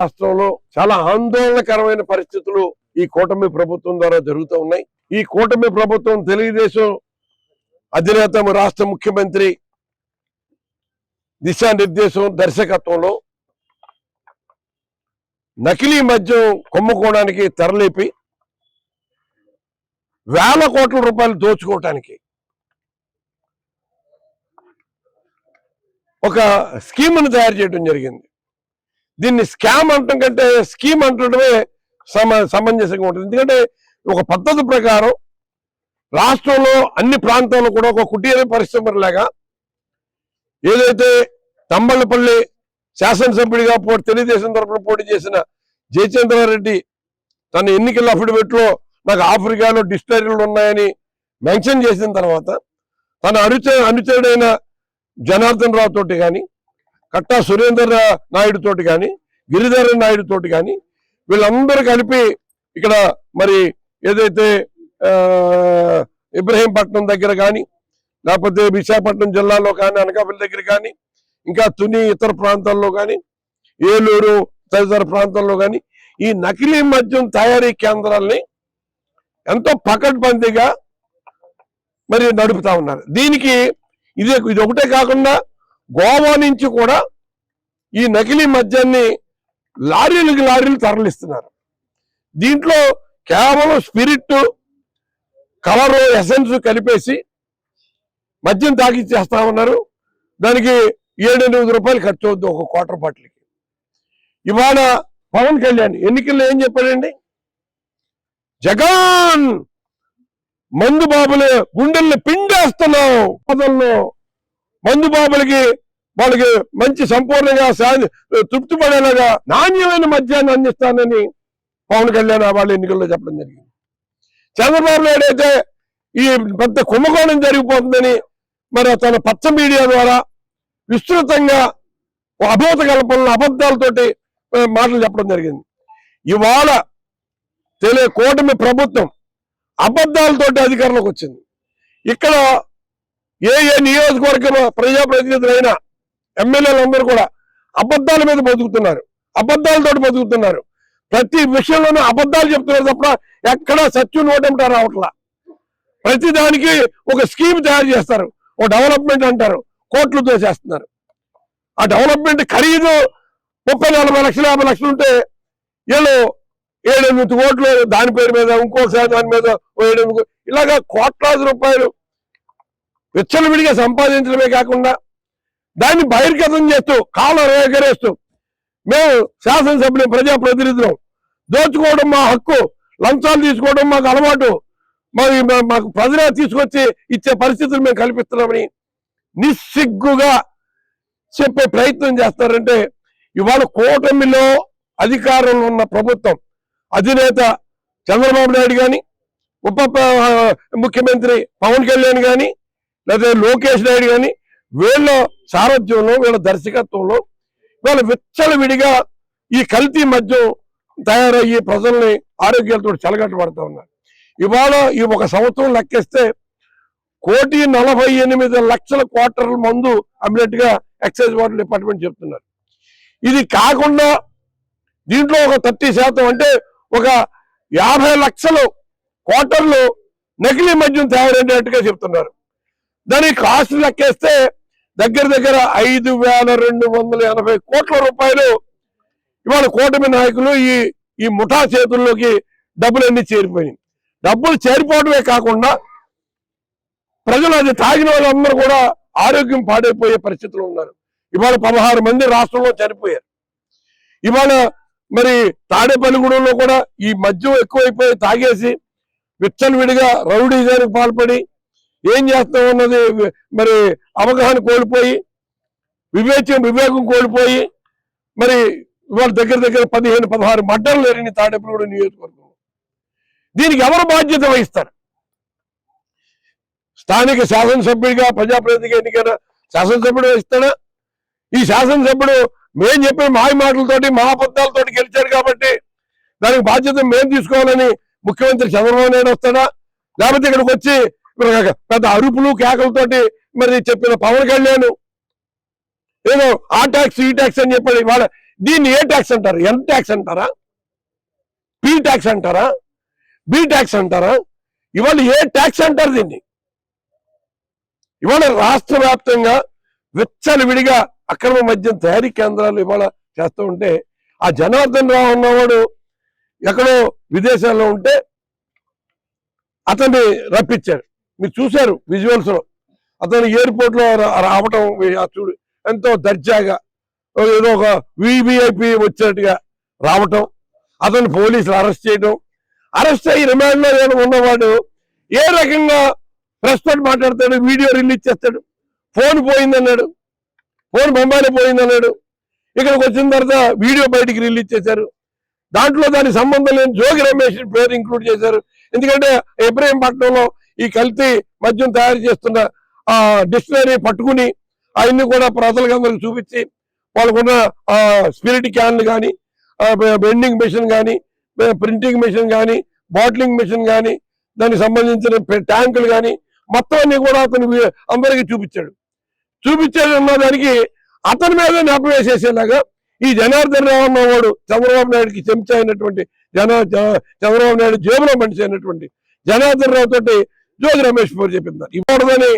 రాష్ట్రంలో చాలా ఆందోళనకరమైన పరిస్థితులు ఈ కూటమి ప్రభుత్వం ద్వారా జరుగుతూ ఉన్నాయి. ఈ కూటమి ప్రభుత్వం తెలుగుదేశం అధినేత రాష్ట్ర ముఖ్యమంత్రి దిశానిర్దేశం దర్శకత్వంలో నకిలీ మద్యం కొమ్ముకోవడానికి తెరలేపి వేల కోట్ల రూపాయలు దోచుకోవటానికి ఒక స్కీమ్ను తయారు చేయడం జరిగింది. దీన్ని స్కామ్ అంటం కంటే స్కీమ్ అంటడమే సమంజసంగా ఉంటుంది. ఎందుకంటే ఒక పద్ధతి ప్రకారం రాష్ట్రంలో అన్ని ప్రాంతాల్లో కూడా ఒక కుటీర పరిశ్రమలాగా ఏదైతే తంబళ్ళపల్లి శాసనసభ్యుడిగా తెలుగుదేశం తరఫున పోటీ చేసిన జయచంద్రారెడ్డి తన ఎన్నికల అఫిడవిట్లో నాకు ఆఫ్రికాలో డిస్టరీలు ఉన్నాయని మెన్షన్ చేసిన తర్వాత తన అనుచరుడైన జనార్దన్ రావు తోటి కానీ కట్టా సురేందర్ నాయుడు తోటి కానీ గిరిధర నాయుడు తోటి కానీ వీళ్ళందరూ కలిపి ఇక్కడ మరి ఏదైతే ఇబ్రహీంపట్నం దగ్గర కానీ లేకపోతే విశాఖపట్నం జిల్లాలో కానీ అనకాపల్లి దగ్గర కానీ ఇంకా తుని ఇతర ప్రాంతాల్లో కానీ ఏలూరు తదితర ప్రాంతాల్లో కానీ ఈ నకిలీ మద్యం తయారీ కేంద్రాల్ని ఎంతో పకడ్బందీగా మరి నడుపుతా ఉన్నారు. దీనికి ఇది ఒకటే కాకుండా గోవా నుంచి కూడా ఈ నకిలీ మద్యాన్ని లారీలు తరలిస్తున్నారు. దీంట్లో కేవలం స్పిరిట్ కలరు ఎసెన్స్ కలిపేసి మద్యం తాగిచ్చేస్తా ఉన్నారు. దానికి 7-8 రూపాయలు ఖర్చు అవుద్ది ఒక క్వార్టర్ బాటిల్కి. ఇవాళ పవన్ కళ్యాణ్ ఎన్నికల్లో ఏం చెప్పాడండి? జగన్ మందు బాబులు గుండెల్ని పిండేస్తున్నాం, మందు బాబులకి వాళ్ళకి మంచి సంపూర్ణంగా తృప్తి పడేలాగా నాణ్యమైన మద్యాన్ని అందిస్తానని పవన్ కళ్యాణ్ వాళ్ళ ఎన్నికల్లో చెప్పడం జరిగింది. చంద్రబాబు నాయుడు అయితే ఈ పెద్ద కుంభకోణం జరిగిపోతుందని మరి తన పచ్చ మీడియా ద్వారా విస్తృతంగా అభూత కల్పనలు అబద్ధాలతోటి మాటలు చెప్పడం జరిగింది. ఇవాళ కూటమి ప్రభుత్వం అబద్ధాలతోటి అధికారంలోకి వచ్చింది. ఇక్కడ ఏ నియోజకవర్గ ప్రజాప్రతినిధులైనా ఎమ్మెల్యేలందరూ కూడా అబద్ధాల మీద బతుకుతున్నారు, అబద్ధాలతోటి బతుకుతున్నారు. ప్రతి విషయంలోనూ అబద్ధాలు చెప్తున్నారు తప్ప ఎక్కడా సత్యం నోటంటా రావట్లా. ప్రతి దానికి ఒక స్కీమ్ తయారు చేస్తారు, ఒక డెవలప్మెంట్ అంటారు, కోట్లతో చేస్తున్నారు. ఆ డెవలప్మెంట్ ఖరీదు 30-40 లక్షలు 50 లక్షలు ఉంటే వీళ్ళు 7-8 కోట్లు దాని పేరు మీద, ఇంకోసారి దాని మీద 7-8 ఇలాగా కోట్లాది రూపాయలు విచ్చలవిడిగా సంపాదించడమే కాకుండా దాన్ని బహిర్గతం చేస్తూ కాలం ఎగరేస్తూ మేము శాసనసభ్యులు ప్రజాప్రతినిధులు దోచుకోవడం మా హక్కు, లంచాలు తీసుకోవడం మాకు అలవాటు, మాకు ప్రజలే తీసుకొచ్చి ఇచ్చే పరిస్థితులు మేము కల్పిస్తున్నామని నిస్సిగ్గుగా చెప్పే ప్రయత్నం చేస్తారంటే ఇవాళ కూటమిలో అధికారంలో ఉన్న ప్రభుత్వం అధినేత చంద్రబాబు నాయుడు కానీ ఉప ముఖ్యమంత్రి పవన్ కళ్యాణ్ కానీ లేదా లోకేష్ నాయుడు కానీ వీళ్ళ సారథ్యంలో వీళ్ళ దర్శకత్వంలో వీళ్ళ విచ్చలవిడిగా ఈ కల్తీ మద్యం తయారయ్యి ప్రజల్ని ఆరోగ్యాలతో చెలగట్టబడుతూ ఉన్నారు. ఇవాళ ఈ ఒక సంవత్సరం లెక్కేస్తే 1,48,00,000 క్వార్టర్ల మందు అమ్మినట్టుగా ఎక్సైజ్ వాటర్ డిపార్ట్మెంట్ చెప్తున్నారు. ఇది కాకుండా దీంట్లో ఒక 30% అంటే ఒక 50 లక్షల క్వార్టర్లు నకిలీ మద్యం తయారైనట్టుగా చెప్తున్నారు. దాని కాస్ట్ లెక్కేస్తే దగ్గర 5,280 కోట్ల రూపాయలు ఇవాళ కూటమి నాయకులు ఈ ముఠా చేతుల్లోకి డబ్బులన్నీ చేరిపోయినాయి. డబ్బులు చేరిపోవడమే కాకుండా ప్రజలు అది తాగిన వాళ్ళందరూ కూడా ఆరోగ్యం పాడైపోయే పరిస్థితులు ఉన్నారు. ఇవాళ 16 మంది రాష్ట్రంలో చనిపోయారు. ఇవాళ మరి తాడేపల్లిగూడెంలో కూడా ఈ మద్యం ఎక్కువైపోయి తాగేసి విచ్చలవిడిగా రౌడీజానికి పాల్పడి ఏం చేస్తాం అన్నది మరి అవగాహన కోల్పోయి వివేకం కోల్పోయి మరి ఇవాళ దగ్గర 15-16 మర్డర్లు జరిగిన తాడేపల్లిగూడెం నియోజకవర్గంలో. దీనికి ఎవరు బాధ్యత వహిస్తారు? స్థానిక శాసనసభ్యుడిగా ప్రజాప్రతినిధిగా ఎన్నికైన శాసనసభ్యుడు వహిస్తాడా? ఈ శాసనసభ్యుడు మేం చెప్పిన మాయ మాటలతోటి మా అబద్ధాలతోటి గెలిచాడు కాబట్టి దానికి బాధ్యత మేము తీసుకోవాలని ముఖ్యమంత్రి చంద్రబాబు నాయుడు వస్తాడా? లేకపోతే ఇక్కడికి వచ్చి పెద్ద అరుపులు కేకలతోటి మరి చెప్పిన పవన్ కళ్యాణ్ ఏదో ఆ ట్యాక్స్ ఈ ట్యాక్స్ అని చెప్పాడు. దీన్ని ఏ ట్యాక్స్ అంటారు? ఎన్ ట్యాక్స్ అంటారా? పి ట్యాక్స్ అంటారా? బి ట్యాక్స్ అంటారా? ఇవాళ ఏ ట్యాక్స్ అంటారు దీన్ని? ఇవాళ రాష్ట్ర వ్యాప్తంగా విచ్చలవిడిగా అక్రమ మద్యం తయారీ కేంద్రాలు ఇవాళ చేస్తూ ఉంటే, ఆ జనార్దన్ రావు ఉన్నవాడు ఎక్కడో విదేశాల్లో ఉంటే అతన్ని రప్పించారు. మీరు చూశారు విజువల్స్ లో. అతను ఎయిర్పోర్ట్ లో రావటం చూడు, ఎంతో దర్జాగా ఏదో ఒక వివిఐపి వచ్చినట్టుగా రావటం, అతను పోలీసులు అరెస్ట్ చేయడం, అరెస్ట్ అయ్యి రిమాండ్ లో ఉన్నవాడు ఏ రకంగా ప్రెస్ తోటి మాట్లాడతాడు, వీడియో రిలీజ్ చేస్తాడు. ఫోన్ పోయిందన్నాడు, ఫోన్ బొంబాయిలో పోయిందన్నాడు. ఇక్కడికి వచ్చిన తర్వాత వీడియో బయటికి రిలీజ్ చేశారు. దాంట్లో దానికి సంబంధం లేని జోగి రమేష్ పేరు ఇంక్లూడ్ చేశారు. ఎందుకంటే ఇబ్రహీంపట్నంలో ఈ కల్తీ మద్యం తయారు చేస్తున్న డిస్టిలరీ పట్టుకుని అవన్నీ కూడా ప్రజలకు అందరికి చూపించి, వాళ్ళకున్న స్పిరిట్ క్యాన్లు కానీ, బెండింగ్ మెషిన్ కానీ, ప్రింటింగ్ మెషిన్ కానీ, బాటిలింగ్ మెషిన్ కానీ, దానికి సంబంధించిన ట్యాంకులు కానీ మొత్తం అన్ని కూడా అతను అందరికీ చూపించేదన్న దానికి అతని మీద నెప వేసేసేలాగా ఈ జనార్దన్ రావు అన్నవాడు చంద్రబాబు నాయుడికి చెంచా అయినటువంటి చంద్రబాబు నాయుడు జేబులో మనిషి అయినటువంటి జనార్దన్ రావు తోటి జోగి రమేష్ పేరు చెప్పింది. ఇవ్వడదని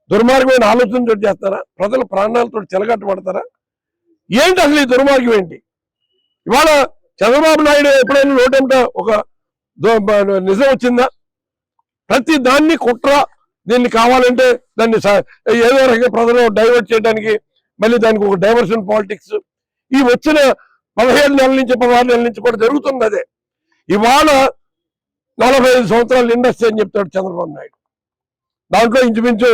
దుర్మార్గమైన ఆలోచనతో చేస్తారా? ప్రజల ప్రాణాలతో చెలగట్ట పడతారా? ఏంటి అసలు ఈ దుర్మార్గం ఏంటి? ఇవాళ చంద్రబాబు నాయుడు ఎప్పుడైనా నోటంట ఒక నిజం వచ్చిందా? ప్రతి దాన్ని కుట్ర, దీన్ని కావాలంటే దాన్ని ఏదో రకంగా ప్రజలు డైవర్ట్ చేయడానికి మళ్ళీ దానికి ఒక డైవర్షన్ పాలిటిక్స్ ఈ వచ్చిన 17 నెలల నుంచి 16 నెలల నుంచి కూడా జరుగుతుంది. అదే ఇవాళ 45 సంవత్సరాలు ఇండస్ట్రీ అని చెప్తాడు చంద్రబాబు నాయుడు. దాంట్లో ఇంచుమించు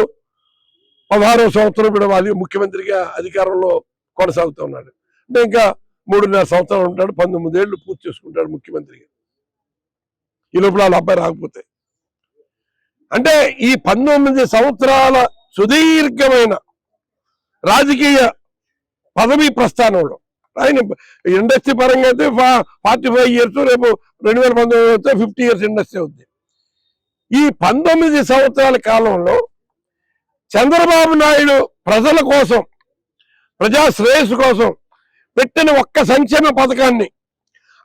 16వ సంవత్సరం కూడా వాళ్ళు ముఖ్యమంత్రిగా అధికారంలో కొనసాగుతూ ఉన్నాడు. అంటే ఇంకా 3.5 సంవత్సరాలు ఉంటాడు, 19 ఏళ్ళు పూర్తి చేసుకుంటాడు ముఖ్యమంత్రిగా. ఈ లోపల వాళ్ళ అబ్బాయి రాకపోతే. అంటే ఈ 19 సంవత్సరాల సుదీర్ఘమైన రాజకీయ పదవీ ప్రస్థానంలో ఆయన ఇండస్ట్రీ పరంగా అయితే 45 ఇయర్స్, రేపు 2019 50 ఇయర్స్ ఇండస్ట్రీ అవుతుంది. ఈ 19 సంవత్సరాల కాలంలో చంద్రబాబు నాయుడు ప్రజల కోసం, ప్రజా శ్రేయస్సు కోసం పెట్టిన ఒక్క సంక్షేమ పథకాన్ని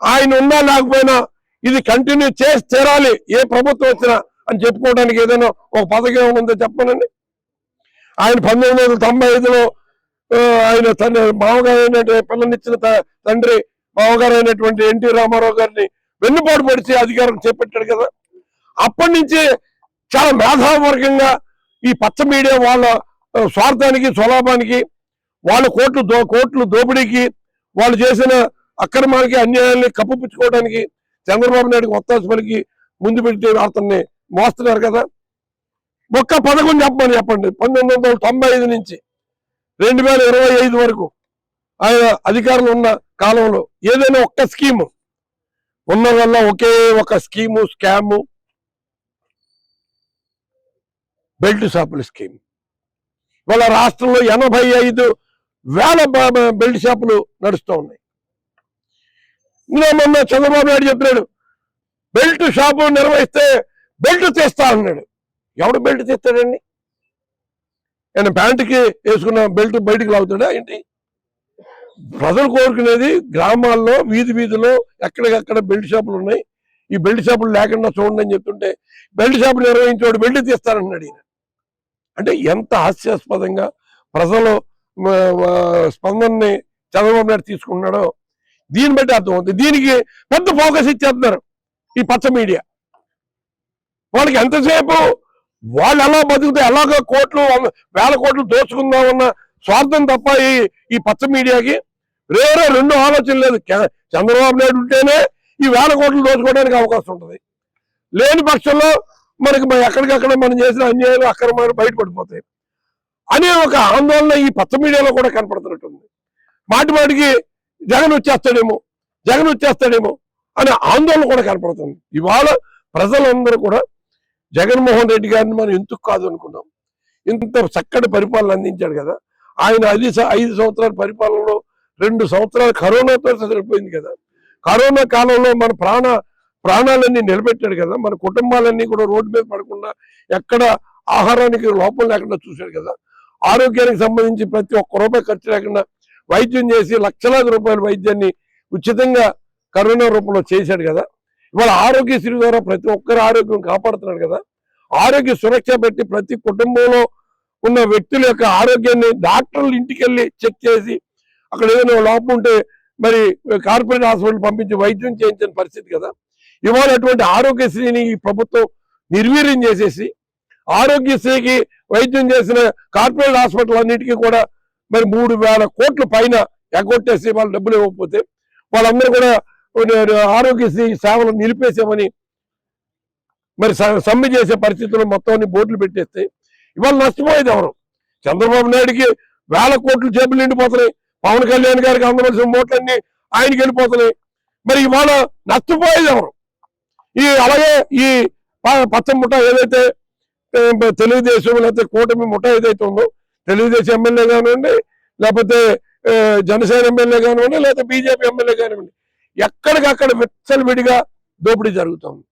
ఆయన ఉన్నా లేకపోయినా ఇది కంటిన్యూ చేసి తీరాలి ఏ ప్రభుత్వం వచ్చినా అని చెప్పుకోవడానికి ఏదైనా ఒక పథకం ఉందో చెప్పనండి. ఆయన 1995లో ఆయన తన మామగారు అయినటువంటి పిల్లనిచ్చిన తండ్రి మామగారు అయినటువంటి ఎన్టీ రామారావు గారిని వెన్నుపోటు పడిచి అధికారం చేపట్టాడు కదా. అప్పటి నుంచి చాలా మేధావర్గంగా ఈ పచ్చ మీడియా వాళ్ళ స్వార్థానికి, స్వలాభానికి, వాళ్ళ కోట్లు దోపిడీకి, వాళ్ళు చేసిన అక్రమానికి, అన్యాయాన్ని కప్పుపుచ్చుకోవడానికి చంద్రబాబు నాయుడుకి ఒత్తాసు పలికి ముందు పెట్టి అతన్ని మోస్తున్నారు కదా. ఒక్క పథకం చెప్పండి 1995 నుంచి 2025 వరకు ఆయన అధికారులు ఉన్న కాలంలో ఏదైనా ఒక్క స్కీము ఉన్నదల్లా ఒకే ఒక స్కీము, స్కాము, బెల్ట్ షాపుల స్కీమ్. ఇవాళ రాష్ట్రంలో 85,000 బెల్ట్ షాపులు నడుస్తూ ఉన్నాయి. ఇలా మొన్న చంద్రబాబు నాయుడు చెప్తున్నాడు బెల్ట్ షాపు నిర్వహిస్తే బెల్ట్ తీస్తా అన్నాడు. ఎవడు బెల్ట్ తీస్తాడండి? ఆయన ప్యాంటుకి వేసుకున్న బెల్ట్ బయటికి లాగుతాడా ఏంటి? ప్రజలు కోరుకునేది గ్రామాల్లో, వీధిలో ఎక్కడికక్కడ బెల్ట్ షాపులు ఉన్నాయి, ఈ బెల్ట్ షాపులు లేకుండా చూడండి అని చెప్తుంటే బెల్ట్ షాపులు నిర్వహించేవాడు బెల్ట్ తీస్తానన్నాడు ఈయన. అంటే ఎంత హాస్యాస్పదంగా ప్రజలు స్పందనని చంద్రబాబు నాయుడు తీసుకున్నాడో దీన్ని బట్టి అర్థమవుతుంది. దీనికి పెద్ద ఫోకస్ ఇచ్చేస్తున్నారు ఈ పచ్చ మీడియా. వాళ్ళకి ఎంతసేపు వాళ్ళు ఎలా బతుకుతే ఎలాగో వేల కోట్లు దోచుకుందామన్న స్వార్థం తప్ప ఈ పచ్చ మీడియాకి వేరే రెండు ఆలోచన లేదు. చంద్రబాబు నాయుడు ఉంటేనే ఈ వేల కోట్లు దోచుకోవడానికి అవకాశం ఉంటుంది. లేని పక్షంలో మనకి ఎక్కడికక్కడ మనం చేసిన అన్యాయాలు, అక్రమాలు బయటపడిపోతాయి అనే ఒక ఆందోళన ఈ పచ్చ మీడియాలో కూడా కనపడుతున్నట్టుంది. మాటికి జగన్ వచ్చేస్తాడేమో అనే ఆందోళన కూడా కనపడుతుంది. ఇవాళ ప్రజలందరూ కూడా జగన్మోహన్ రెడ్డి గారిని మనం ఎందుకు కాదు అనుకున్నాం. ఇంత చక్కటి పరిపాలన అందించాడు కదా. ఆయన 5 సంవత్సరాల పరిపాలనలో 2 సంవత్సరాలు కరోనాతో సరిపోయింది కదా. కరోనా కాలంలో మన ప్రాణాలన్నీ నిలబెట్టాడు కదా. మన కుటుంబాలన్నీ కూడా రోడ్డు మీద పడకుండా, ఎక్కడ ఆహారానికి లోపం లేకుండా చూశాడు కదా. ఆరోగ్యానికి సంబంధించి ప్రతి ఒక్క రూపాయి ఖర్చు లేకుండా వైద్యం చేసి లక్షలాది రూపాయల వైద్యాన్ని ఉచితంగా కరోనా రూపంలో చేశాడు కదా. ఇవాళ ఆరోగ్యశ్రీ ద్వారా ప్రతి ఒక్కరి ఆరోగ్యం కాపాడుతున్నాడు కదా. ఆరోగ్య సురక్ష పెట్టి ప్రతి కుటుంబంలో ఉన్న వ్యక్తుల యొక్క ఆరోగ్యాన్ని డాక్టర్లు ఇంటికి వెళ్ళి చెక్ చేసి అక్కడ ఏదైనా లోపం ఉంటే మరి కార్పొరేట్ హాస్పిటల్ పంపించి వైద్యం చేయించిన పరిస్థితి కదా. ఇవాళ అటువంటి ఆరోగ్యశ్రీని ఈ ప్రభుత్వం నిర్వీర్యం చేసేసి ఆరోగ్యశ్రీకి వైద్యం చేసిన కార్పొరేట్ హాస్పిటల్ అన్నిటికీ కూడా మరి 3,000 కోట్ల పైన ఎగ్గొట్టేసి వాళ్ళు డబ్బులు ఇవ్వకపోతే వాళ్ళందరూ కూడా ఆరోగ్యశ్రీ సేవలు నిలిపేసామని మరి సమ్మె చేసే పరిస్థితుల్లో మొత్తాన్ని బోర్డులు పెట్టేస్తే ఇవాళ నష్టపోయేది ఎవరు? చంద్రబాబు నాయుడికి 1,000 కోట్లు చేతులు నిండిపోతున్నాయి. పవన్ కళ్యాణ్ గారికి అందవలసిన ఓట్లన్నీ ఆయనకి వెళ్ళిపోతున్నాయి. మరి ఇవాళ నష్టపోయేది ఎవరు? అలాగే ఈ పచ్చ ముఠ ఏదైతే తెలుగుదేశం లేకపోతే కూటమి ముఠ ఏదైతే ఉందో, తెలుగుదేశం ఎమ్మెల్యే కానివ్వండి, లేకపోతే జనసేన ఎమ్మెల్యే కానివ్వండి, లేకపోతే బీజేపీ ఎమ్మెల్యే కానివ్వండి, ఎక్కడికక్కడ విచ్చలవిడిగా దోపిడీ జరుగుతుంది.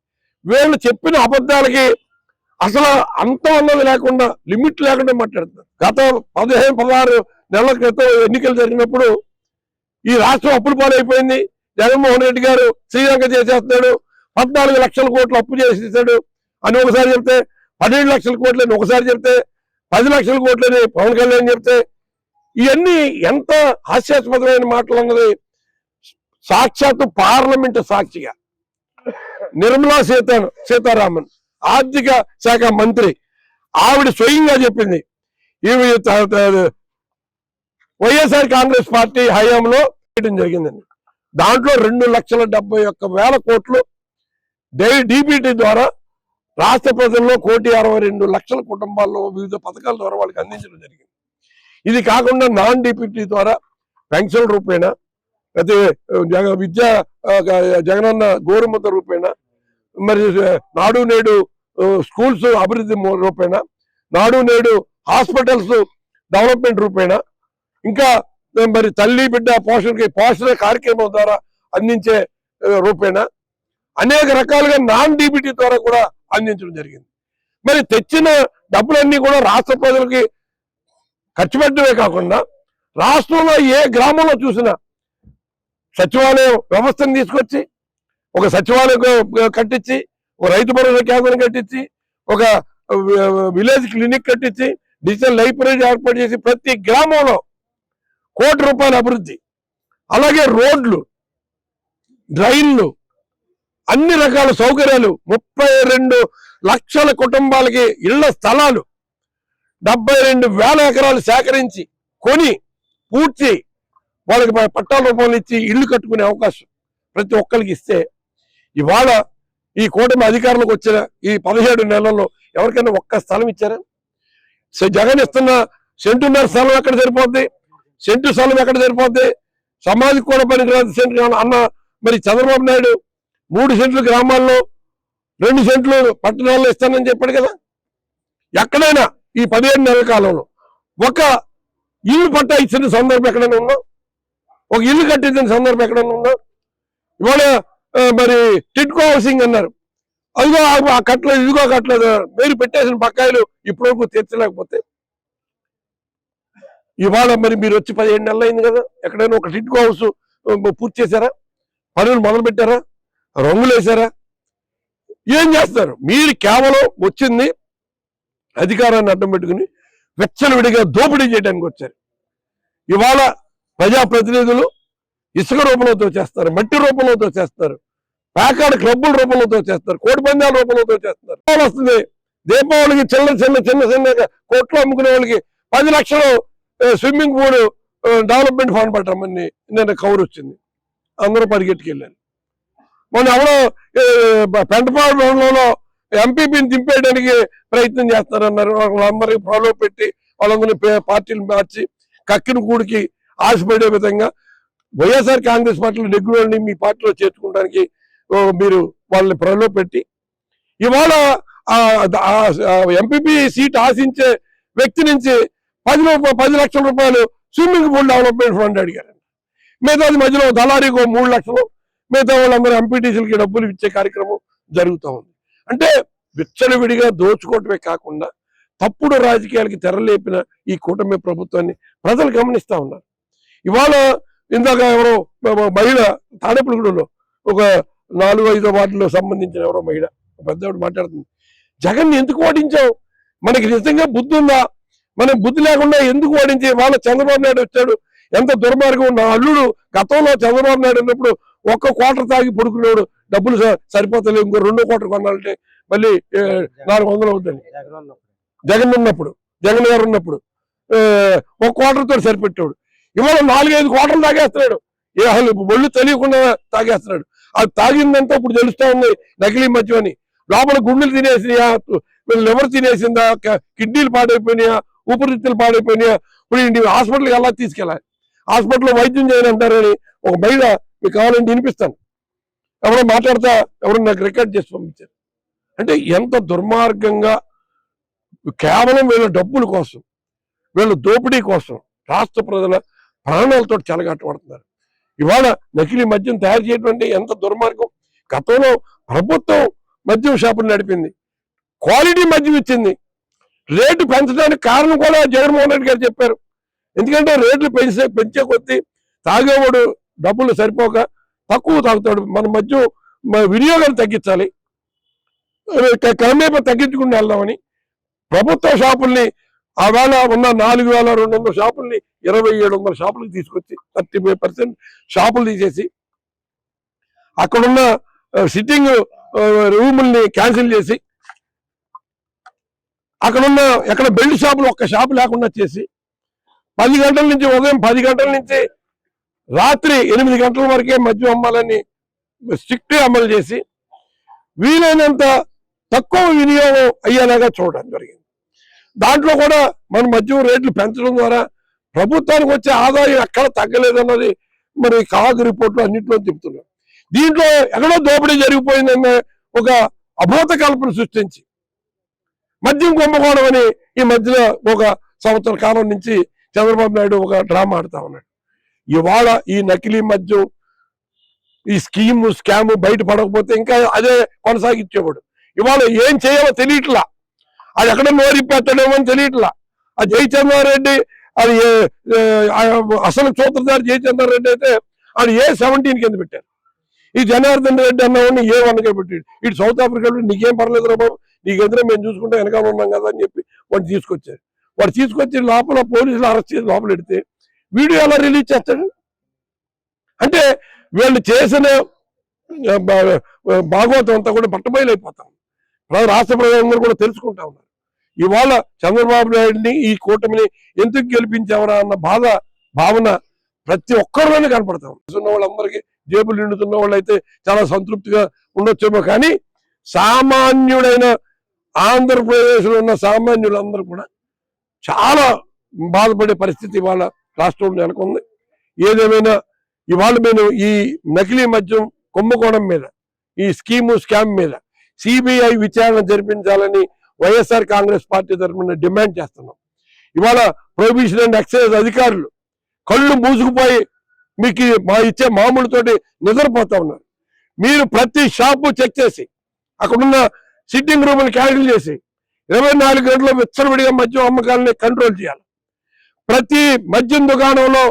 వీళ్ళు చెప్పిన అబద్ధాలకి అసలు అంతం అన్నది లేకుండా, లిమిట్ లేకుండా మాట్లాడుతున్నారు. గత 15-16 నెలల క్రితం ఎన్నికలు జరిగినప్పుడు ఈ రాష్ట్రం అప్పుల పాలైపోయింది. జగన్మోహన్ రెడ్డి గారు శ్రీలంక చేసేస్తున్నాడు, 14 లక్షల కోట్లు అప్పు చేసేసాడు అని ఒకసారి చెప్తే, 12 లక్షల కోట్లని ఒకసారి చెప్తే, 10 లక్షల కోట్లని పవన్ కళ్యాణ్ చెప్తే, ఇవన్నీ ఎంత హాస్యాస్పదమైన మాటలు అన్నది సాక్షాత్తు పార్లమెంటు సాక్షిగా నిర్మలా సీతారామన్ ఆర్థిక శాఖ మంత్రి ఆవిడ స్వయంగా చెప్పింది. ఇవి వైఎస్ఆర్ కాంగ్రెస్ పార్టీ హయాంలో చేయడం జరిగిందండి. దాంట్లో 2,71,000 కోట్లు డీబీటీ ద్వారా రాష్ట్ర ప్రజల్లో 1,62,00,000 కుటుంబాల్లో వివిధ పథకాల ద్వారా వాళ్ళకి అందించడం జరిగింది. ఇది కాకుండా నాన్ డీబీటీ ద్వారా పెన్షన్ రూపేణ, అయితే విద్యా జగనన్న గోరుముద్ద రూపేణ, మరి నాడు నేడు స్కూల్స్ అభివృద్ధి రూపేణ, నాడు నేడు హాస్పిటల్స్ డెవలప్మెంట్ రూపేణ, ఇంకా మరి తల్లి బిడ్డ పోషణ కార్యక్రమం ద్వారా అందించే రూపేణ అనేక రకాలుగా నాన్ డీబీటీ ద్వారా కూడా అందించడం జరిగింది. మరి తెచ్చిన డబ్బులన్నీ కూడా రాష్ట్ర ప్రజలకి ఖర్చు పెట్టడమే కాకుండా రాష్ట్రంలో ఏ గ్రామంలో చూసినా సచివాలయం వ్యవస్థను తీసుకొచ్చి, ఒక సచివాలయం కట్టించి, ఒక రైతు భరోసా కేంద్రం కట్టించి, ఒక విలేజ్ క్లినిక్ కట్టించి, డిజిటల్ లైబ్రరీ ఏర్పాటు చేసి ప్రతి గ్రామంలో 1 కోటి రూపాయల అభివృద్ధి, అలాగే రోడ్లు, డ్రైన్లు, అన్ని రకాల సౌకర్యాలు, 32 లక్షల కుటుంబాలకి ఇళ్ల స్థలాలు, 72,000 ఎకరాలు సేకరించి కొని పూడ్చి వాళ్ళకి పట్టాల రూపంలో ఇచ్చి ఇల్లు కట్టుకునే అవకాశం ప్రతి ఒక్కరికి ఇస్తే, ఇవాళ ఈ కూటమి అధికారులకు వచ్చిన ఈ 17 నెలల్లో ఎవరికైనా ఒక్క స్థలం ఇచ్చారా? జగన్ ఇస్తున్న సెంటున్నర స్థలం ఎక్కడ సరిపోద్ది? సెంటు స్థలం ఎక్కడ సరిపోద్ది? సమాధికి కూడా పనికిరాదు సెంటు అన్న మరి చంద్రబాబు నాయుడు 3 సెంట్లు గ్రామాల్లో 2 సెంట్లు పట్టణాల్లో ఇస్తానని చెప్పాడు కదా. ఎక్కడైనా ఈ 15 నెలల కాలంలో ఒక ఇల్లు పట్టా ఇచ్చిన సందర్భం ఎక్కడైనా ఉందా? ఒక ఇల్లు కట్టించిన సందర్భం ఎక్కడైనా ఉందా? ఇవాళ మరి టిడ్కో హౌసింగ్ అన్నారు, అదిగో ఆ కట్టలేదు, ఇదిగో కట్టలేదు, మీరు పెట్టేసిన బకాయిలు ఇప్పటివరకు తీర్చలేకపోతే, ఇవాళ మరి మీరు వచ్చి 17 నెలలు అయింది కదా, ఎక్కడైనా ఒక టిడ్కో హౌస్ పూర్తి చేశారా? పనులు మొదలు పెట్టారా? రంగులు వేశారా? ఏం చేస్తారు? మీరు కేవలం వచ్చింది అధికారాన్ని అడ్డం పెట్టుకుని వెచ్చలవిడిగా దోపిడీ చేయడానికి వచ్చారు. ఇవాళ ప్రజాప్రతినిధులు ఇసుక రూపంలో చేస్తారు, మట్టి రూపంలో చేస్తారు, ప్యాకాడ్ క్లబ్బుల రూపంలో చేస్తారు, కోడి పందాల రూపంలో చేస్తారు. వస్తుంది దీపావళికి చిన్న కోట్లు అమ్ముకునే వాళ్ళకి 10 లక్షలు స్విమ్మింగ్ పూల్ డెవలప్మెంట్ ఫండ్ పట్టమని నిన్న కవర్ వచ్చింది. అందరూ పరిగెట్టుకెళ్ళారు. మొన్న ఎవరో పెంటపాడు మండలంలో ఎంపీపీని దింపేయడానికి ప్రయత్నం చేస్తారన్నారు. వాళ్ళందరికీ ఫాలో పెట్టి వాళ్ళందరినీ పార్టీలు మార్చి కక్కిన కూడికి ఆశపడే విధంగా వైఎస్ఆర్ కాంగ్రెస్ పార్టీలో నెగ్గులని మీ పార్టీలో చేర్చుకోవడానికి మీరు వాళ్ళని ప్రలో పెట్టి ఇవాళ ఎంపీపీ సీట్ ఆశించే వ్యక్తి నుంచి 10 లక్షల రూపాయలు స్విమ్మింగ్ పూల్ డెవలప్మెంట్ ఫండ్ అడిగారు. మిగతాది మధ్యలో దళారీకో 3 లక్షలు, మిగతా వాళ్ళందరూ ఎంపీటీసీలకి డబ్బులు ఇచ్చే కార్యక్రమం జరుగుతూ ఉంది. అంటే విచ్చలవిడిగా దోచుకోవటమే కాకుండా తప్పుడు రాజకీయాలకి తెరలేపిన ఈ కూటమి ప్రభుత్వాన్ని ప్రజలు గమనిస్తా ఉన్నారు. ఇవాళ ఇందాక ఎవరో మహిళ తాడేపల్లిగూడెంలో ఒక 4-5 వార్డులో సంబంధించిన ఎవరో మహిళ పెద్దవాడు మాట్లాడుతుంది, జగన్ ఎందుకు ఓడించావు, మనకి నిజంగా బుద్ధి ఉందా, మనం బుద్ధి లేకుండా ఎందుకు ఓడించి వాళ్ళ చంద్రబాబు నాయుడు వచ్చాడు, ఎంత దుర్మార్గం ఉన్న అల్లుడు గతంలో చంద్రబాబు నాయుడు ఉన్నప్పుడు 1 క్వార్టర్ తాగి పడుకున్నాడు, డబ్బులు సరిపోతలేవు, ఇంకో 2 క్వార్టర్ కొనాలంటే మళ్ళీ 400 అవుతుంది. జగన్ గారు ఉన్నప్పుడు 1 క్వార్టర్తో సరిపెట్టాడు. ఇవాళ 4-5 క్వార్టర్లు తాగేస్తున్నాడు, అసలు ఒళ్ళు తెలియకుండా తాగేస్తున్నాడు. అది తాగిందంతా ఇప్పుడు తెలుస్తా ఉంది నకిలీ మద్యం అని. లోపల గుండెలు తినేసినాయా, లివర్ తినేసిందా, కిడ్నీలు పాడైపోయినాయా, ఊపిరితిత్తులు పాడైపోయినాయా, ఇప్పుడు హాస్పిటల్కి ఎలా తీసుకెళ్ళాలి, హాస్పిటల్లో వైద్యం చేయాలంటారని ఒక మహిళ మీకు కావాలంటే వినిపిస్తాను, ఎవరో మాట్లాడతా ఎవరు నాకు రికార్డ్ చేసి పంపించారు. అంటే ఎంత దుర్మార్గంగా కేవలం వీళ్ళ డబ్బుల కోసం, వీళ్ళ దోపిడీ కోసం రాష్ట్ర ప్రజల ప్రాణాలతో చెలగాటపడుతున్నారు. ఇవాళ నకిలీ మద్యం తయారు చేయడం అంటే ఎంత దుర్మార్గం. గతంలో ప్రభుత్వం మద్యం షాపులు నడిపింది, క్వాలిటీ మద్యం ఇచ్చింది. రేటు పెంచడానికి కారణం కూడా జగన్మోహన్ రెడ్డి గారు చెప్పారు. ఎందుకంటే రేట్లు పెంచే కొద్దీ తాగేవాడు డబ్బులు సరిపోక తక్కువ తాగుతాడు. మన మద్యం వినియోగాన్ని తగ్గించాలి, క్రమేపీ తగ్గించుకుని వెళ్దామని ప్రభుత్వ షాపుల్ని ఆవేళ ఉన్న 4200 షాపుల్ని 2700 షాపులకు తీసుకొచ్చి 35% షాపులు తీసేసి అక్కడున్న సిట్టింగ్ రూముల్ని క్యాన్సిల్ చేసి అక్కడున్న ఎక్కడ బెల్ట్ షాపులు 1 షాపు లేకుండా చేసి 10 గంటల నుంచి ఉదయం 10 గంటల నుంచి రాత్రి 8 గంటల వరకే మద్యం అమ్మాలని స్ట్రిక్ట్ అమలు చేసి వీలైనంత తక్కువ వినియోగం అయ్యేలాగా చూడడం జరిగింది. దాంట్లో కూడా మన మద్యం రేట్లు పెంచడం ద్వారా ప్రభుత్వానికి వచ్చే ఆదాయం ఎక్కడ తగ్గలేదన్నది మరి కాగ్ రిపోర్ట్లు అన్నింటిలో చెప్తున్నారు. దీంట్లో ఎక్కడో దోపిడీ జరిగిపోయిందన్న ఒక అభూత కల్పన సృష్టించి మద్యం కుంభకోణం అని ఈ మధ్యలో ఒక సంవత్సర కాలం నుంచి చంద్రబాబు నాయుడు ఒక డ్రామా ఆడుతా ఉన్నాడు. ఇవాళ ఈ నకిలీ మద్యం ఈ స్కామ్ బయటపడకపోతే ఇంకా అదే కొనసాగించేవాడు. ఇవాళ ఏం చేయాలో తెలియట్లా, అది ఎక్కడ నోరిప్పేస్తాడేమో అని తెలియట్లా. ఆ జయచంద్రారెడ్డి అది అసలు సూత్రధారి జయచంద్రారెడ్డి అయితే అది A17 కింద పెట్టారు. ఈ జనార్దన్ రెడ్డి అన్నవాడిని A1గా పెట్టాడు. ఇటు సౌత్ ఆఫ్రికాలో నీకేం పర్లేదు రా బాబు, నీకు ఎదురు మేము చూసుకుంటే వెనకాల ఉన్నాం కదా అని చెప్పి వాడు తీసుకొచ్చారు. వాడు తీసుకొచ్చి లోపల పోలీసులు అరెస్ట్ చేసి లోపల పెడితే వీడియో ఎలా రిలీజ్ చేస్తాడు? అంటే వీళ్ళు చేసిన భాగవతం అంతా కూడా బట్టబయలైపోతాం. రాష్ట్ర ప్రజలందరూ కూడా తెలుసుకుంటా ఉన్నారు. ఇవాళ చంద్రబాబు నాయుడిని ఈ కూటమిని ఎందుకు గెలిపించావరా అన్న భావన ప్రతి ఒక్కరిలోనే కనపడతాం. ఉన్న వాళ్ళందరికీ జేబులు నిండుతున్న వాళ్ళు అయితే చాలా సంతృప్తిగా ఉండొచ్చేమో, కానీ సామాన్యుడైన ఆంధ్రప్రదేశ్లో ఉన్న సామాన్యులందరూ కూడా చాలా బాధపడే పరిస్థితి ఇవాళ రాష్ట్రంలో నెలకొంది. ఏదేమైనా ఇవాళ మేము ఈ నకిలీ మద్యం కుంభకోణం మీద, ఈ స్కామ్ మీద సిబిఐ విచారణ జరిపించాలని వైఎస్ఆర్ కాంగ్రెస్ పార్టీ తరఫున డిమాండ్ చేస్తున్నాం. ఇవాళ ప్రొహిబిషన్ అండ్ ఎక్సైజ్ అధికారులు కళ్ళు మూసుకుపోయి మీకు ఇచ్చే మామూలుతోటి నిద్రపోతా ఉన్నారు. మీరు ప్రతి షాపు చెక్ చేసి అక్కడున్న సిట్టింగ్ రూమ్ని క్యాన్సిల్ చేసి 24 గంటల విచ్చలవిడిగా మద్యం అమ్మకాలని కంట్రోల్ చేయాలి. ప్రతి మద్యం దుకాణంలో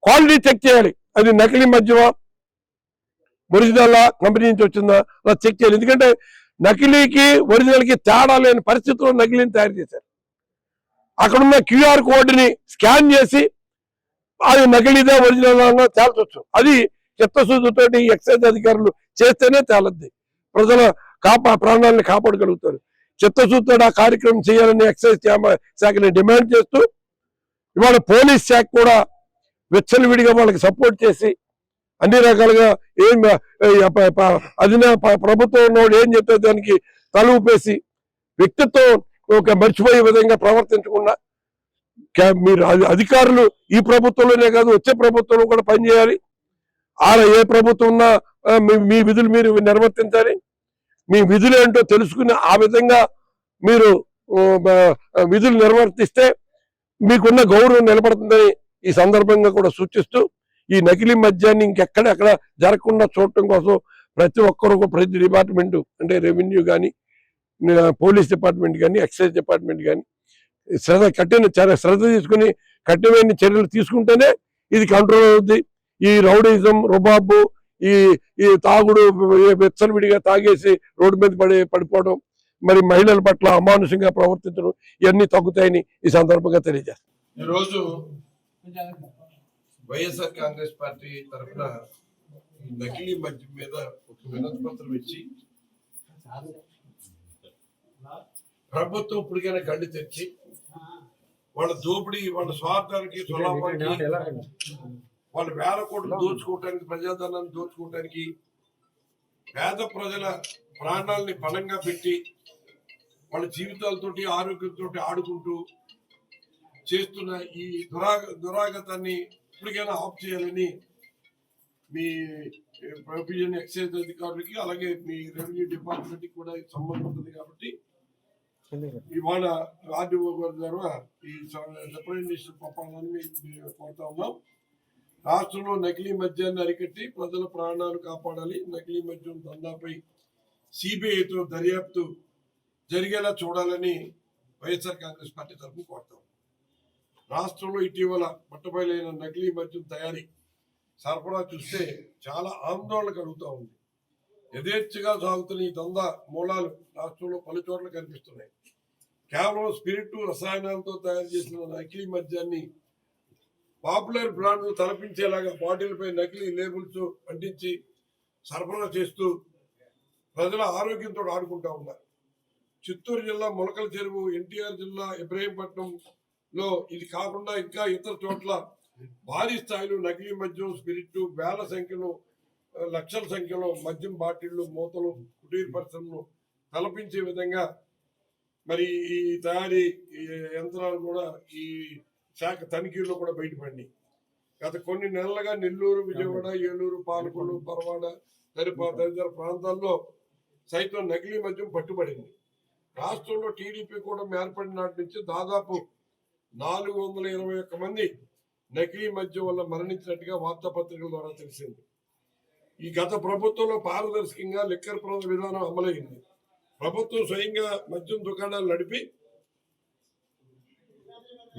క్వాలిటీ చెక్ చేయాలి, అది నకిలీ మద్యమా ఒరిజినల్ కంపెనీ నుంచి వచ్చిందా అలా చెక్ చేయాలి. ఎందుకంటే నకిలీకి ఒరిజినల్కి తేడా లేని పరిస్థితుల్లో నకిలీని తయారు చేశారు. అక్కడున్న QR కోడ్ని స్కాన్ చేసి అది నకిలీదా ఒరిజినల్ తేల్చొచ్చు. అది చిత్తశుద్ధితోటి ఎక్సైజ్ అధికారులు చేస్తేనే తేలద్ది, ప్రజల ప్రాణాలను కాపాడగలుగుతారు. చిత్తశుద్ధితో ఆ కార్యక్రమం చేయాలని ఎక్సైజ్ శాఖని డిమాండ్ చేస్తూ ఇవాళ పోలీస్ శాఖ కూడా విచ్చలవిడిగా వాళ్ళకి సపోర్ట్ చేసి అన్ని రకాలుగా ఏం ప్రభుత్వం ఉన్నవాడు ఏం చెప్తే దానికి తల ఊపేసి వ్యక్తిత్వం మర్చిపోయే విధంగా ప్రవర్తించకుండా మీరు అధికారులు ఈ ప్రభుత్వంలోనే కాదు వచ్చే ప్రభుత్వంలో కూడా పనిచేయాలి. ఏ ప్రభుత్వం ఉన్నా మీ విధులు మీరు నిర్వర్తించాలి. మీ విధులు ఏంటో తెలుసుకుని ఆ విధంగా మీరు విధులు నిర్వర్తిస్తే మీకున్న గౌరవం నిలబడుతుందని ఈ సందర్భంగా కూడా సూచిస్తూ ఈ నకిలీ మద్యాన్ని ఇంకెక్కడ జరగకుండా చూడటం కోసం ప్రతి ఒక్కరు ప్రతి డిపార్ట్మెంట్ అంటే రెవెన్యూ కానీ, పోలీస్ డిపార్ట్మెంట్ కానీ, ఎక్సైజ్ డిపార్ట్మెంట్ కానీ శ్రద్ధ తీసుకుని కఠినమైన చర్యలు తీసుకుంటేనే ఇది కంట్రోల్ అవుద్ది. ఈ రౌడీజం, రుబాబు, ఈ ఈ తాగుడు విచ్చలవిడిగా తాగేసి రోడ్డు మీద పడిపోవడం, మరి మహిళల పట్ల అమానుషంగా ప్రవర్తించడం, ఇవన్నీ తగ్గుతాయని ఈ సందర్భంగా తెలియజేస్తాను. ఈరోజు వైఎస్ఆర్ కాంగ్రెస్ పార్టీ తరఫున నకిలీ మద్యం మీద ఒక వినతి పత్రం ఇచ్చి ప్రభుత్వం ఇప్పటికైనా కళ్ళు తెచ్చి వాళ్ళ దోపిడీ, వాళ్ళ స్వార్థానికి, స్వలాభానికి, వాళ్ళ వేల కోట్లు దోచుకోవటానికి, ప్రజాధనాన్ని దోచుకోవటానికి, పేద ప్రజల ప్రాణాలని పణంగా పెట్టి వాళ్ళ జీవితాలతోటి, ఆరోగ్యంతో ఆడుకుంటూ చేస్తున్న ఈ దురాగతాన్ని ఇప్పటికైనా ఆఫ్ చేయాలని మీ ప్రొవిజన్ ఎక్సైజ్ అధికారులకి, అలాగే మీ రెవెన్యూ డిపార్ట్మెంట్ కూడా సంబంధం ఉంటుంది. కాబట్టి ఇవాళ ఆర్డీఓ గారి ద్వారా ఈ రిప్రజెంటేషన్ పంపాలని కోరుతా ఉన్నాం. రాష్ట్రంలో నకిలీ మద్యాన్ని అరికట్టి ప్రజల ప్రాణాలు కాపాడాలి. నకిలీ మద్యం దందాపై సిబిఐతో దర్యాప్తు జరిగేలా చూడాలని వైఎస్ఆర్ కాంగ్రెస్ పార్టీ తరఫున కోరుతాం. రాష్ట్రంలో ఇటీవల పట్టబయలైన నకిలీ మద్యం తయారీ, సరఫరా చూస్తే చాలా ఆందోళన కలుగుతూ ఉంది. యథేచ్ఛగా సాగుతున్న ఈ దందా మూలాలు రాష్ట్రంలో పలు చోట్ల కనిపిస్తున్నాయి. కేవలం స్పిరిట్, రసాయనాలతో తయారు చేసిన నకిలీ మద్యాన్ని పాపులర్ బ్రాండ్లు తలపించేలాగా బాటిల్పై నకిలీ లేబుల్స్ అంటించి సరఫరా చేస్తూ ప్రజల ఆరోగ్యంతో ఆడుకుంటా ఉన్నారు. చిత్తూరు జిల్లా మొలకల చెరువు, ఎన్టీఆర్ జిల్లా ఇబ్రహీంపట్నంలో ఇది కాకుండా ఇంకా ఇతర చోట్ల భారీ స్థాయిలో నకిలీ మద్యం, స్పిరిట్, వేల సంఖ్యలో, లక్షల సంఖ్యలో మద్యం బాటిళ్లు, మూతలు, కుటీర పరిశ్రమలు తలపించే విధంగా మరి ఈ తయారీ యంత్రాలు కూడా ఈ శాఖ తనిఖీల్లో కూడా బయటపడినాయి. గత కొన్ని నెలలుగా నెల్లూరు, విజయవాడ, ఏలూరు, పాలకొల్లు, పరవాడ తదితర ప్రాంతాల్లో సైతం నకిలీ మద్యం పట్టుబడింది. రాష్ట్రంలో టీడీపీ కూడా ఏర్పడిన నాటి నుంచి దాదాపు 421 మంది నకిలీ మద్యం వల్ల మరణించినట్టుగా వార్తాపత్రికల ద్వారా తెలిసింది. ఈ గత ప్రభుత్వంలో పారదర్శకంగా లిక్కర్ విధానం అమలైంది. ప్రభుత్వం స్వయంగా మద్యం దుకాణాలు నడిపి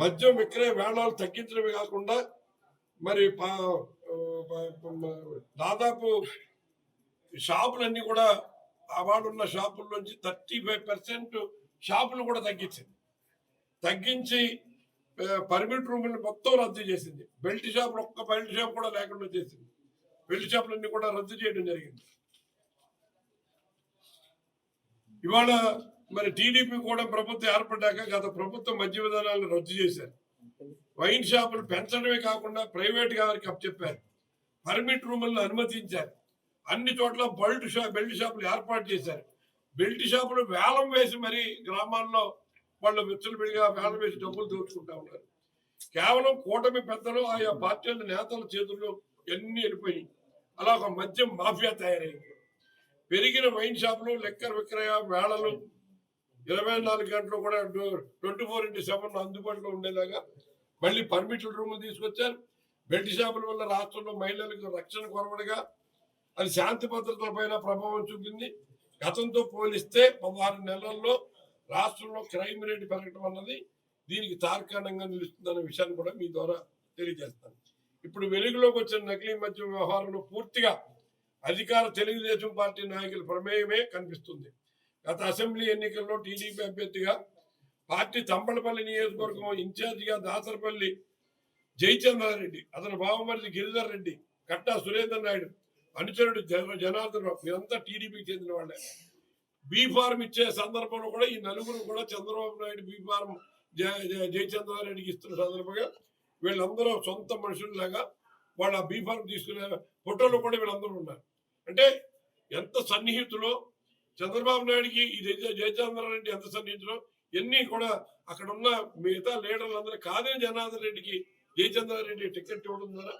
మద్యం విక్రయ వేళలు తగ్గించడమే కాకుండా మరి దాదాపు షాపులన్నీ కూడా అవార్డున్న షాపుల నుంచి 35% షాపులు కూడా తగ్గించి పర్మిట్ రూములు మొత్తం రద్దు చేసింది. బెల్ట్ షాపులు, ఒక్క బెల్ట్ షాప్ కూడా లేకుండా చేసింది. బెల్ట్ షాపులన్నీ కూడా రద్దు చేయడం జరిగింది. ఇవాళ మరి టీడీపీ కూడా ప్రభుత్వం ఏర్పడ్డాక గత ప్రభుత్వం మద్య విధానాలను రద్దు చేశారు. వైన్ షాపులు పెంచడమే కాకుండా ప్రైవేట్ గారికి అప్పచెప్పారు. పర్మిట్ రూములను అనుమతించారు. అన్ని చోట్ల బెల్ట్ షాపులు ఏర్పాటు చేశారు. బెల్ట్ షాపులు వేలం వేసి మరి గ్రామాల్లో వాళ్ళు విచ్చలవిడిగా వేలం వేసి డబ్బులు దోచుకుంటా ఉన్నారు. కేవలం కూటమి పెద్దలు, ఆయా పార్టీల నేతల చేతుల్లో ఎన్ని వెళ్ళిపోయినాయి. అలా ఒక మద్యం మాఫియా తయారైంది. పెరిగిన వైన్ షాపులు, లెక్కర్ విక్రయ వేళలు 24 గంటలు కూడా 24/7 అందుబాటులో ఉండేలాగా మళ్ళీ పర్మిట్ల రూములు తీసుకొచ్చారు. బెల్ట్ షాపుల వల్ల రాష్ట్రంలో మహిళలకు రక్షణ కొరవడగా అది శాంతి భద్రతల పైన ప్రభావం చూపింది. గతంతో పోలిస్తే 16 నెలల్లో రాష్ట్రంలో క్రైమ్ రేటు పెరగడం అన్నది దీనికి తార్కాణంగా నిలుస్తుందన్న విషయాన్ని కూడా మీ ద్వారా తెలియజేస్తాను. ఇప్పుడు వెలుగులోకి వచ్చిన నకిలీ మద్యం వ్యవహారంలో పూర్తిగా అధికార తెలుగుదేశం పార్టీ నాయకుల ప్రమేయమే కనిపిస్తుంది. గత అసెంబ్లీ ఎన్నికల్లో టీడీపీ అభ్యర్థిగా పార్టీ తంబళపల్లి నియోజకవర్గం ఇన్ఛార్జిగా దాసరపల్లి జయచంద్రారెడ్డి, అతని బావమరిది గిరిధర్ రెడ్డి, కట్టా సురేందర్ నాయుడు, అనుచరుడు జనార్దన్ రావు, వీరంతా టీడీపీకి చెందిన వాళ్ళే. బీ ఫార్మ్ ఇచ్చే సందర్భంలో కూడా ఈ నలుగురు కూడా చంద్రబాబు నాయుడు బీ ఫార్మ్ జయచంద్రారెడ్డికి ఇస్తున్న సందర్భంగా వీళ్ళందరూ సొంత మనుషుల్లాగా వాళ్ళ బీ ఫార్మ్ తీసుకునే ఫోటోలు కూడా వీళ్ళందరూ ఉన్నారు. అంటే ఎంత సన్నిహితులో చంద్రబాబు నాయుడికి ఈ జయచంద్రారెడ్డి ఎంత సన్నిహితులో ఎన్ని కూడా అక్కడ ఉన్న మిగతా లీడర్లందరూ కాదే జనార్దన్ రెడ్డికి జయచంద్రారెడ్డి టికెట్ ఇవ్వడం ద్వారా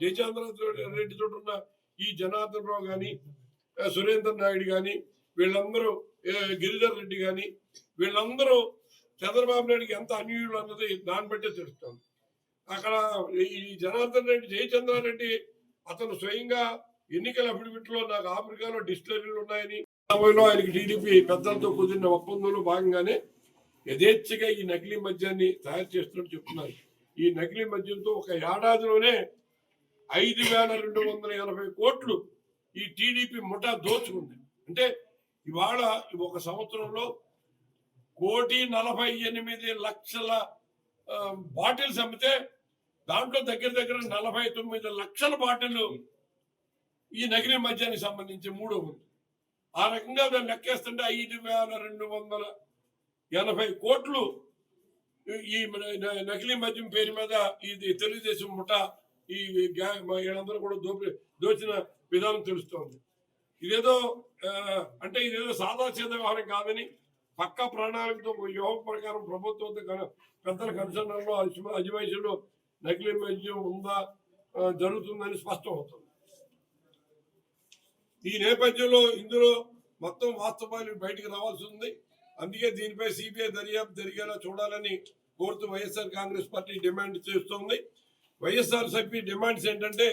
జయచంద్రారెడ్డి తోటి ఉన్న ఈ జనార్దన్ రావు కానీ, సురేందర్ నాయుడు కానీ, వీళ్ళందరూ గిరిధర్ రెడ్డి కానీ, వీళ్ళందరూ చంద్రబాబు నాయుడికి ఎంత అన్యూయులు అన్నది దాన్ని బట్టే తెలుస్తుంది. అక్కడ ఈ జనార్దన్ రెడ్డి, జయచంద్రారెడ్డి అతను స్వయంగా ఎన్నికల అఫిడవిట్లో నాకు ఆఫ్రికాలో డిస్టిలరీలు ఉన్నాయని, సమయంలో ఆయనకి టీడీపీ పెద్దలతో కుదిరిన ఒప్పందంలో భాగంగానే యథేచ్ఛగా ఈ నకిలీ మద్యాన్ని తయారు చేస్తున్నట్టు చెప్తున్నారు. ఈ నకిలీ మద్యంతో ఒక ఏడాదిలోనే 5,280 కోట్లు ఈ టీడీపీ ముఠా దోచుకుంది. అంటే ఇవాళ ఒక సంవత్సరంలో 1,48,00,000 బాటిల్స్ అమ్మితే దాంట్లో దగ్గర 49 లక్షల బాటిల్ ఈ నకిలీ మద్యానికి సంబంధించి మూడో ఉంది. ఆ రకంగా దాన్ని లెక్కేస్తుంటే 5,280 కోట్లు ఈ నకిలీ మద్యం పేరు మీద ఇది తెలుగుదేశం ముఠా ఈ వీళ్ళందరూ కూడా దోచిన విధానం తెలుస్తోంది. ఇదేదో అంటే ఇదేదో సాదా చేత వ్యవహారం కాదని పక్కా ప్రణాళికతో యోగ ప్రకారం ప్రభుత్వంతో పెద్దల కన్సర్న్లో అజమాయిషీలో నకిలీ మద్యం ఉందా జరుగుతుందని స్పష్టం అవుతుంది. ఈ నేపథ్యంలో ఇందులో మొత్తం వాస్తవాలు బయటకు రావాల్సి ఉంది. అందుకే దీనిపై సిబిఐ దర్యాప్తు జరిగేలా చూడాలని కోరుతూ వైఎస్ఆర్ కాంగ్రెస్ పార్టీ డిమాండ్ చేస్తోంది. వైఎస్ఆర్సీపీ డిమాండ్స్ ఏంటంటే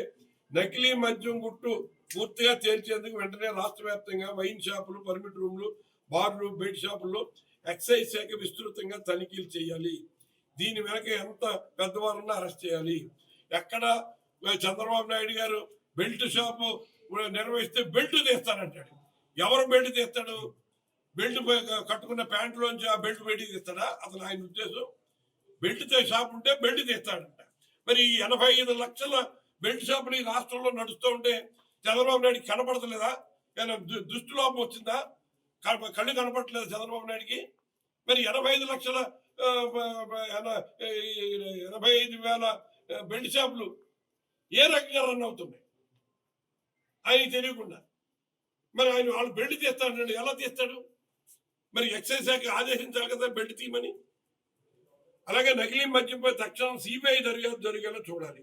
నకిలీ మద్యం గుట్టు పూర్తిగా తేల్చేందుకు వెంటనే రాష్ట్ర వ్యాప్తంగా వైన్ షాపులు, పర్మిట్ రూమ్లు, బార్లు, బెడ్ షాపుల్లో ఎక్సైజ్ శాఖ విస్తృతంగా తనిఖీలు చేయాలి. దీని వెనక ఎంత పెద్దవారన్నా అరెస్ట్ చేయాలి. ఎక్కడ చంద్రబాబు నాయుడు గారు బెల్ట్ షాపు నిర్వహిస్తే బెల్ట్ తీస్తాడంటాడు. ఎవరు బెల్ట్ తీస్తాడు? బెల్ట్ కట్టుకున్న ప్యాంటులోంచి ఆ బెల్ట్ బయటికి తీస్తాడా? అసలు ఆయన ఉద్దేశం బెల్ట్ షాప్ ఉంటే బెల్ట్ తీస్తాడంట. మరి 85 లక్షల బెల్ట్ షాపులు ఈ రాష్ట్రంలో నడుస్తూ ఉంటే చంద్రబాబు నాయుడికి కనపడతలేదా? ఏమైనా దృష్టి లోపం వచ్చిందా? కళ్ళు కనపడట్లేదు చంద్రబాబు నాయుడికి. మరి 85 లక్షల 85,000 బెల్ట్ షాపులు ఏ రకంగా రన్ అవుతున్నాయి ఆయనకి తెలియకుండా. మరి ఆయన వాళ్ళు బెల్ట్ తీస్తాడు, ఎలా తీస్తాడు? మరి ఎక్సైజ్ శాఖ ఆదేశించాలి కదా బెల్ట్ తీయమని. అలాగే నకిలీ మద్యంపై తక్షణం సిబిఐ దర్యాప్తు జరిగేలా చూడాలి.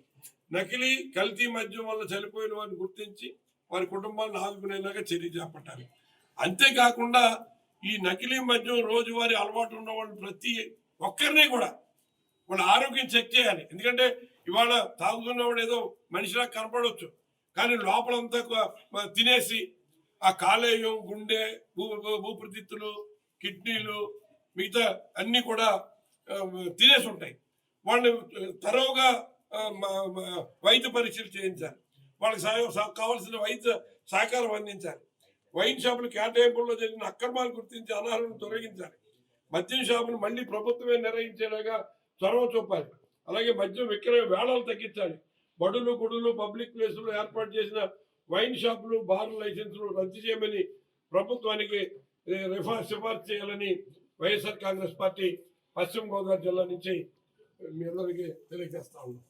నకిలీ కల్తీ మద్యం వల్ల చనిపోయిన వారిని గుర్తించి వారి కుటుంబాలను ఆదుకునేలాగా చర్య చేపట్టాలి. అంతేకాకుండా ఈ నకిలీ మద్యం రోజువారీ అలవాటు ఉన్న వాళ్ళు ప్రతి ఒక్కరిని కూడా వాళ్ళ ఆరోగ్యం చెక్ చేయాలి. ఎందుకంటే ఇవాళ తాగుతున్నవాడు ఏదో మనిషిలా కనపడవచ్చు, కానీ లోపలంతా తినేసి ఆ కాలేయం, గుండె, ఊపిరితిత్తులు, కిడ్నీలు, మిగతా అన్ని కూడా తినేసి ఉంటాయి. వాళ్ళని తరోగా వైద్య పరీక్షలు చేయించాలి. వాళ్ళకి కావాల్సిన వైద్య సహకారం అందించాలి. వైన్ షాపులు కేటాయింపుల్లో జరిగిన అక్రమాలు గుర్తించి అనర్హులను తొలగించాలి. మద్యం షాపులు మళ్లీ ప్రభుత్వమే నిర్వహించేలాగా చొరవ చూపాలి. అలాగే మద్యం విక్రయ వేళలు తగ్గించాలి. బడులు, గుడులు, పబ్లిక్ ప్లేసులు ఏర్పాటు చేసిన వైన్ షాపులు, బార్ లైసెన్సులు రద్దు చేయమని ప్రభుత్వానికి సిఫార్సు చేయాలని వైఎస్ఆర్ కాంగ్రెస్ పార్టీ పశ్చిమ గోదావరి జిల్లా నుంచి మీ అందరికీ తెలియజేస్తా ఉన్నాం.